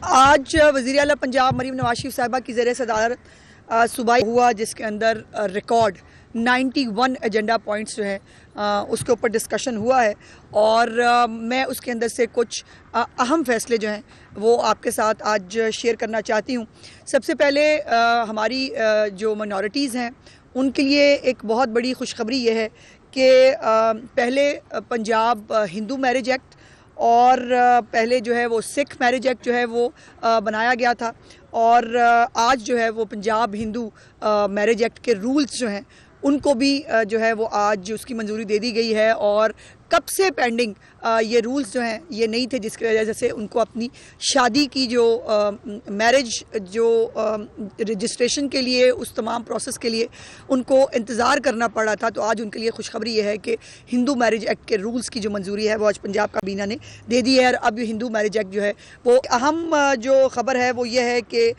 آج وزیر اعلیٰ پنجاب مریم نواز شریف صاحبہ کی زیر صدارت صوبائی ہوا، جس کے اندر ریکارڈ 91 ایجنڈا پوائنٹس جو ہیں اس کے اوپر ڈسکشن ہوا ہے، اور میں اس کے اندر سے کچھ اہم فیصلے جو ہیں وہ آپ کے ساتھ آج شیئر کرنا چاہتی ہوں۔ سب سے پہلے ہماری جو مائنورٹیز ہیں ان کے لیے ایک بہت بڑی خوشخبری یہ ہے کہ پہلے پنجاب ہندو میرج ایکٹ اور پہلے جو ہے وہ سکھ میرج ایکٹ جو ہے وہ بنایا گیا تھا، اور آج جو ہے وہ پنجاب ہندو میرج ایکٹ کے رولز جو ہیں ان کو بھی جو ہے وہ آج اس کی منظوری دے دی گئی ہے، اور کب سے پینڈنگ یہ رولز جو ہیں یہ نہیں تھے، جس کی وجہ سے ان کو اپنی شادی کی جو میرج جو رجسٹریشن کے لیے اس تمام پروسیس کے لیے ان کو انتظار کرنا پڑ رہا تھا۔ تو آج ان کے لیے خوشخبری یہ ہے کہ ہندو میرج ایکٹ کے رولز کی جو منظوری ہے وہ آج پنجاب کابینہ نے دے دی ہے، اور اب یہ ہندو میرج ایکٹ جو ہے وہ اہم جو خبر ہے وہ یہ ہے کہ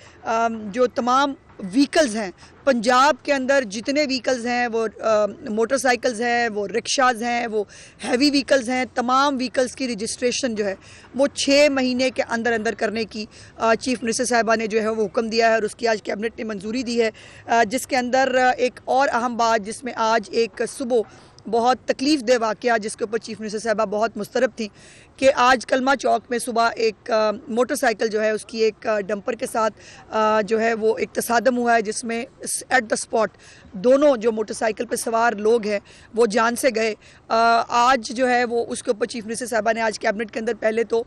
جو تمام ویکلز ہیں پنجاب کے اندر، جتنے ویکلز ہیں وہ موٹر سائیکلز ہیں، وہ رکشاز ہیں، وہ ہیوی ویکلز ہیں، تمام ویکلز کی رجسٹریشن جو ہے وہ 6 مہینے کے اندر اندر کرنے کی چیف منسٹر صاحبہ نے جو ہے وہ حکم دیا ہے، اور اس کی آج کیبنٹ نے منظوری دی ہے، جس کے اندر ایک اور اہم بات جس میں آج ایک صبح بہت تکلیف دہ واقعہ جس کے اوپر چیف منسٹر صاحبہ بہت مضطرب تھیں کہ آج کلمہ چوک میں صبح ایک موٹر سائیکل جو ہے اس کی ایک ڈمپر کے ساتھ جو ہے وہ ایک تصادم ہوا ہے، جس میں ایٹ دا اسپاٹ دونوں جو موٹر سائیکل پہ سوار لوگ ہیں وہ جان سے گئے۔ آج جو ہے وہ اس کے اوپر چیف منسٹر صاحبہ نے آج کیبنٹ کے اندر پہلے تو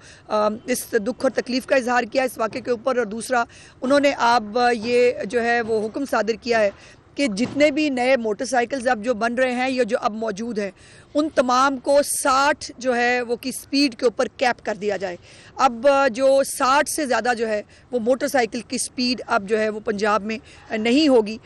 اس دکھ اور تکلیف کا اظہار کیا اس واقعے کے اوپر، اور دوسرا انہوں نے اب یہ جو ہے وہ حکم صادر کیا ہے کہ جتنے بھی نئے موٹر سائیکلز اب جو بن رہے ہیں یا جو اب موجود ہیں ان تمام کو 60 جو ہے وہ کی سپیڈ کے اوپر کیپ کر دیا جائے۔ اب جو 60 سے زیادہ جو ہے وہ موٹر سائیکل کی سپیڈ اب جو ہے وہ پنجاب میں نہیں ہوگی۔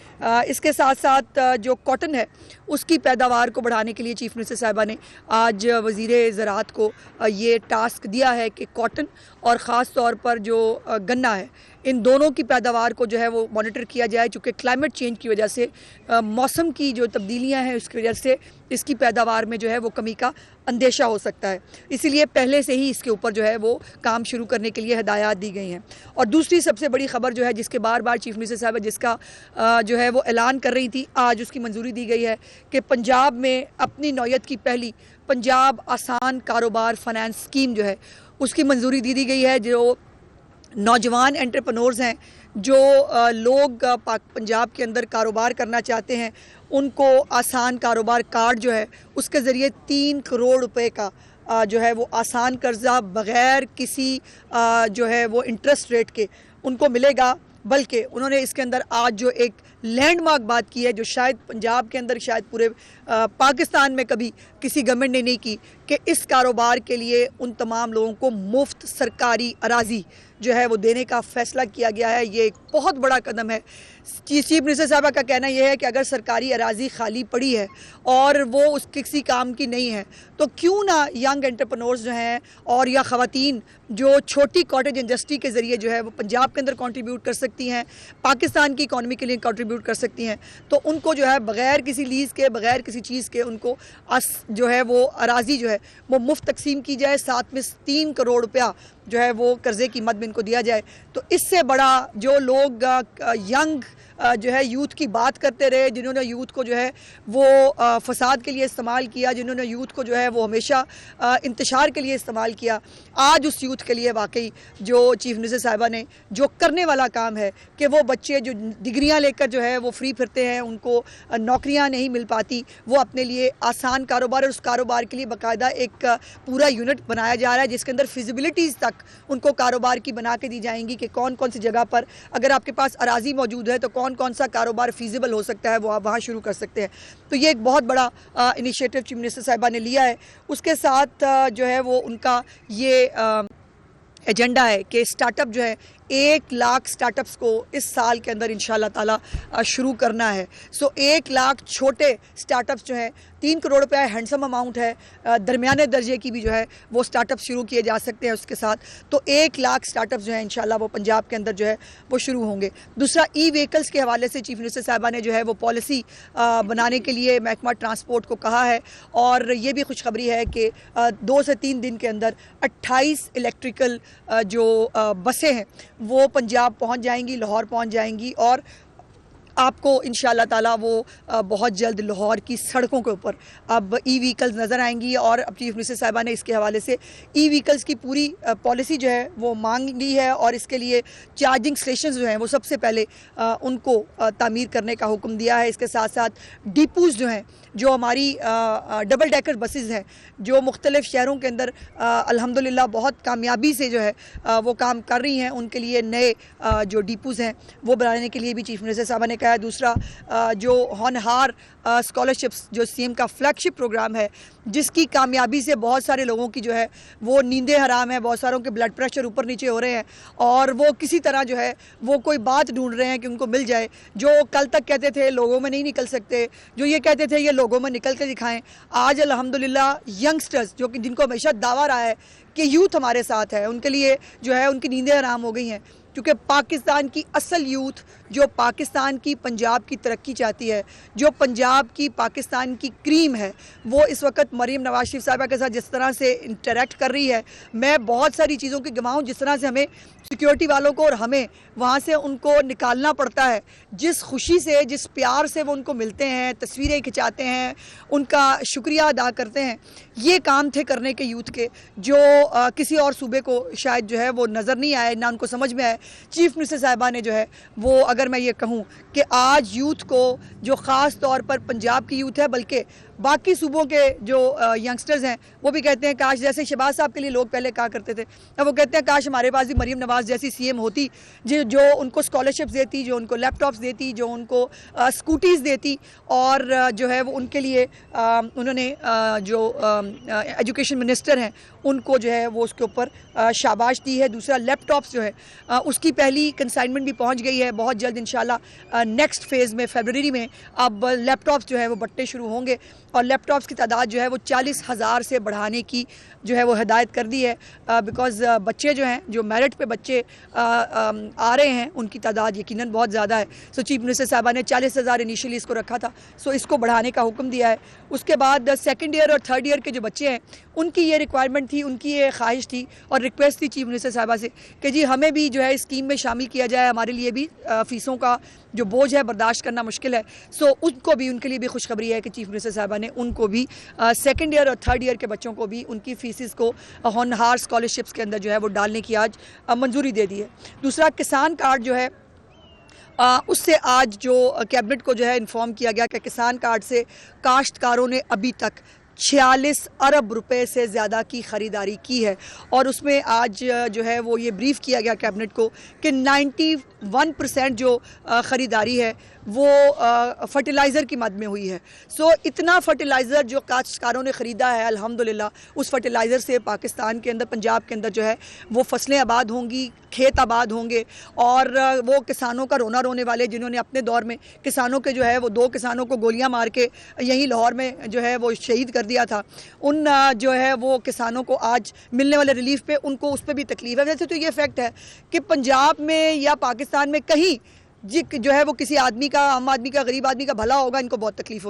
اس کے ساتھ ساتھ جو کاٹن ہے اس کی پیداوار کو بڑھانے کے لیے چیف منسٹر صاحبہ نے آج وزیر زراعت کو یہ ٹاسک دیا ہے کہ کاٹن اور خاص طور پر جو گنا ہے ان دونوں کی پیداوار کو جو ہے وہ مانیٹر کیا جائے، چونکہ کلائمیٹ چینج کی وجہ سے موسم کی جو تبدیلیاں ہیں اس کی وجہ سے اس کی پیداوار میں جو ہے وہ کمی کا اندیشہ ہو سکتا ہے، اسی لیے پہلے سے ہی اس کے اوپر جو ہے وہ کام شروع کرنے کے لیے ہدایات دی گئی ہیں۔ اور دوسری سب سے بڑی خبر جو ہے جس کے بار بار چیف منسٹر صاحب جس کا جو ہے وہ اعلان کر رہی تھی، آج اس کی منظوری دی گئی ہے کہ پنجاب میں اپنی نوعیت کی پہلی پنجاب آسان کاروبار فائنانس اسکیم جو ہے اس کی منظوری دی گئی ہے۔ جو نوجوان انٹرپرنورز ہیں، جو لوگ پنجاب کے اندر کاروبار کرنا چاہتے ہیں، ان کو آسان کاروبار کارڈ جو ہے اس کے ذریعے 3 کروڑ روپے کا جو ہے وہ آسان قرضہ بغیر کسی جو ہے وہ انٹرسٹ ریٹ کے ان کو ملے گا۔ بلکہ انہوں نے اس کے اندر آج جو ایک لینڈ مارک بات کی ہے جو شاید پنجاب کے اندر شاید پورے پاکستان میں کبھی کسی گورنمنٹ نے نہیں کی، کہ اس کاروبار کے لیے ان تمام لوگوں کو مفت سرکاری اراضی جو ہے وہ دینے کا فیصلہ کیا گیا ہے۔ یہ ایک بہت بڑا قدم ہے۔ چیف منسٹر صاحبہ کا کہنا یہ ہے کہ اگر سرکاری اراضی خالی پڑی ہے اور وہ اس کسی کام کی نہیں ہے تو کیوں نہ ینگ انٹرپرنورز جو ہیں اور یا خواتین جو چھوٹی کاٹیج انڈسٹری کے ذریعے جو ہے وہ پنجاب کے اندر کنٹریبیوٹ کر سکتی ہیں، پاکستان کی اکانومی کے لیے کنٹریبیوٹ کر سکتی ہیں، تو ان کو جو ہے بغیر کسی لیز کے، بغیر کسی چیز کے ان کو جو ہے وہ اراضی جو ہے وہ مفت تقسیم کی جائے، ساتھ میں 3 کروڑ روپیہ جو ہے وہ قرضے کی مد میں ان کو دیا جائے۔ تو اس سے بڑا جو لوگ ینگ جو ہے یوتھ کی بات کرتے رہے، جنہوں نے یوتھ کو جو ہے وہ فساد کے لیے استعمال کیا، جنہوں نے یوتھ کو جو ہے وہ ہمیشہ انتشار کے لیے استعمال کیا، آج اس یوتھ کے لیے واقعی جو چیف منسٹر صاحبہ نے جو کرنے والا کام ہے کہ وہ بچے جو ڈگریاں لے کر جو ہے وہ فری پھرتے ہیں، ان کو نوکریاں نہیں مل پاتی، وہ اپنے لیے آسان کاروبار، اور اس کاروبار کے لیے باقاعدہ ایک پورا یونٹ بنایا جا رہا ہے جس کے اندر فیزیبلٹیز تک ان کو کاروبار کی بنا کے دی جائیں گی کہ کون کون سی جگہ پر اگر آپ کے پاس اراضی موجود ہے تو کون سا کاروبار فیزیبل ہو سکتا ہے، وہ آپ وہاں شروع کر سکتے ہیں۔ تو یہ ایک بہت بڑا انیشیٹو چیف منسٹر صاحبہ نے لیا ہے۔ اس کے ساتھ جو ہے وہ ان کا یہ ایجنڈا ہے کہ سٹارٹ اپ جو ہے 1 लाख स्टार्टअप्स को इस साल के अंदर इंशाल्लाह ताला शुरू करना है। सो 1 लाख छोटे स्टार्टअप्स जो हैं, 3 करोड़ रुपया हैंडसम अमाउंट है, दरमियाने दर्जे की भी जो है वो स्टार्टअप शुरू किए जा सकते हैं उसके साथ। तो 1 लाख स्टार्टअप्स जो हैं इंशाल्लाह वो पंजाब के अंदर जो है वो शुरू होंगे। दूसरा, ई व्हीकल्स के हवाले से चीफ मिनिस्टर साहिबा ने जो है वो पॉलिसी बनाने के लिए महकमा ट्रांसपोर्ट को कहा है, और ये भी खुशखबरी है कि 2 से 3 दिन के अंदर 28 इलेक्ट्रिकल जो बसें हैं वो पंजाब पहुंच जाएंगी, लाहौर पहुंच जाएंगी, और आपको इंशाल्लाह ताला वो बहुत जल्द लाहौर की सड़कों के ऊपर अब ई व्हीकल्स नज़र आएंगी। और अब चीफ मिनिस्टर साहिबा ने इसके हवाले से ई व्हीकल्स की पूरी पॉलिसी जो है वो मांग ली है, और इसके लिए चार्जिंग स्टेशन जो हैं वो सबसे पहले उनको तामीर करने का हुक्म दिया है। इसके साथ साथ डिपोज़ जो हैं, जो हमारी डबल डेकर बसेस हैं जो मुख्तलिफ शहरों के अंदर अल्हम्दुलिल्लाह बहुत कामयाबी से जो है वो काम कर रही हैं, उनके लिए नए जो डिपोज़ हैं वो बनाने के लिए भी चीफ मिनिस्टर साहब ने कहा है। दूसरा, जो होनहार स्कॉलरशिप्स जो सीएम का फ्लैगशिप प्रोग्राम है, जिसकी कामयाबी से बहुत सारे लोगों की जो है वो नींदें हराम है, बहुत सारों के ब्लड प्रेशर ऊपर नीचे हो रहे हैं, और वो किसी तरह जो है वो कोई बात ढूंढ रहे हैं कि उनको मिल जाए। जो कल तक कहते थे लोगों में नहीं निकल सकते, जो ये कहते थे ये लोगों में निकल के दिखाएं, आज अल्हम्दुलिल्लाह यंगस्टर्स जो कि जिनको हमेशा दावा रहा है कि यूथ हमारे साथ है, उनके लिए जो है उनकी नींदें हराम हो गई हैं, क्योंकि पाकिस्तान की असल यूथ जो पाकिस्तान की पंजाब की तरक्की चाहती है, जो पंजाब की पाकिस्तान की क्रीम है, वो इस वक्त मरीम नवाज शरीफ साहिबा के साथ जिस तरह से इंटरेक्ट कर रही है, मैं बहुत सारी चीज़ों की गवाह हूँ। जिस तरह से हमें सिक्योरिटी वालों को और हमें वहाँ से उनको निकालना पड़ता है, जिस खुशी से जिस प्यार से वो उनको मिलते हैं, तस्वीरें खिंचाते हैं, उनका शुक्रिया अदा करते हैं, ये काम थे करने के यूथ के, जो किसी और सूबे को शायद जो है वो नज़र नहीं आए, ना उनको समझ में आए। चीफ मिनिस्टर साहिबा ने जो है वो, अगर मैं ये कहूँ कि आज यूथ को, जो ख़ास तौर पर पंजाब की यूथ है, बल्कि बाकी सूबों के जो यंगस्टर्स हैं, वो भी कहते हैं काश, जैसे शहबाज साहब के लिए लोग पहले कहा करते थे, अब वो कहते हैं काश हमारे पास भी मरीम नवाज़ जैसी सीएम होती, जो उनको स्कॉलरशिप्स देती, जो उनको लैपटॉप्स देती, जो उनको स्कूटीज़ देती, और जो है वो उनके लिए उन्होंने जो एजुकेशन मिनिस्टर हैं उनको जो है वो उसके ऊपर शाबाश दी है। दूसरा, लैपटॉप्स जो है उसकी पहली कंसाइनमेंट भी पहुंच गई है, बहुत जल्द इंशाल्लाह नेक्स्ट फेज़ में फरवरी में अब लैपटॉप्स जो है वो बंटने शुरू होंगे, और लैपटॉप्स की तादाद जो है वो 40,000 से बढ़ाने की जो है वो हिदायत कर दी है, बिकॉज़ बच्चे जो हैं, जो मेरिट पे बच्चे आ रहे हैं, उनकी तादाद यकीनन बहुत ज़्यादा है। सो चीफ मिनिस्टर साहबा ने 40,000 इनिशियली इसको रखा था, सो इसको बढ़ाने का हुक्म दिया है। उसके बाद सेकंड ईयर और थर्ड ईयर के जो बच्चे हैं उनकी ये रिक्वायरमेंट थी, उनकी ये ख्वाहिश थी और रिक्वेस्ट थी चीफ मिनिस्टर साहबा से कि जी हमें भी जो है इस स्कीम में शामिल किया जाए, हमारे लिए भी फ़ीसों का जो बोझ है बर्दाश्त करना मुश्किल है। सो उनको भी, उनके लिए भी खुशखबरी है कि चीफ मिनिस्टर साहबा ने उनको भी सेकंड ईयर और थर्ड ईयर के बच्चों को भी उनकी फ़ीसिस को होनहार स्कॉलरशिप्स के अंदर जो है वो डालने की आज मंजूरी दे दी है। दूसरा, किसान कार्ड जो है उससे आज जो कैबिनेट को जो है इन्फॉर्म किया गया कि किसान कार्ड से काश्तकारों ने अभी तक 46 अरब रुपए से ज़्यादा की ख़रीदारी की है, और उसमें आज जो है वो ये ब्रीफ़ किया गया कैबिनेट को कि 91% जो ख़रीदारी है वो फर्टिलाइज़र की मद में हुई है। सो इतना फर्टिलाइज़र जो काश्तकारों ने ख़रीदा है, अल्हम्दुलिल्लाह उस फर्टिलाइज़र से पाकिस्तान के अंदर, पंजाब के अंदर जो है वो फसलें आबाद होंगी, खेत आबाद होंगे, और वो किसानों का रोना रोने वाले जिन्होंने अपने दौर में किसानों के जो है वो 2 किसानों को गोलियां मार के यहीं लाहौर में जो है वो शहीद कर दिया था, उन जो है वो किसानों को आज मिलने वाले रिलीफ पे उनको उस पर भी तकलीफ है। वैसे तो ये फैक्ट है कि पंजाब में या पाकिस्तान में कहीं जो है वो किसी आदमी का, आम आदमी का, गरीब आदमी का भला होगा, इनको बहुत तकलीफ होगी।